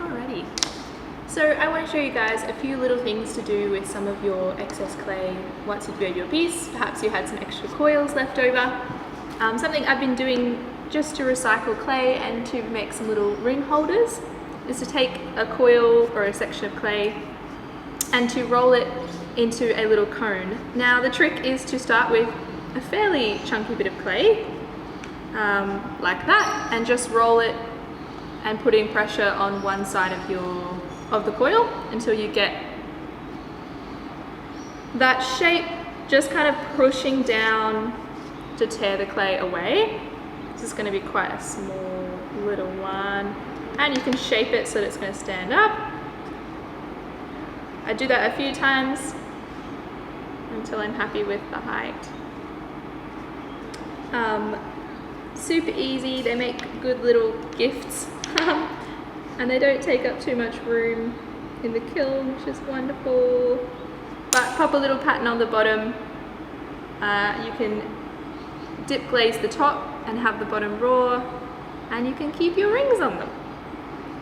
Alrighty. So I want to show you guys a few little things to do with some of your excess clay once you've made your piece. Perhaps you had some extra coils left over. Something I've been doing just to recycle clay and to make some little ring holders is to take a coil or a section of clay and to roll it into a little cone. Now the trick is to start with a fairly chunky bit of clay, like that, and just roll it and putting pressure on one side of the coil until you get that shape, just kind of pushing down to tear the clay away. This is going to be quite a small little one, and you can shape it so that it's going to stand up. I do that a few times until I'm happy with the height. Super easy, they make good little gifts and they don't take up too much room in the kiln, which is wonderful. But pop a little pattern on the bottom. You can dip glaze the top and have the bottom raw, and you can keep your rings on them.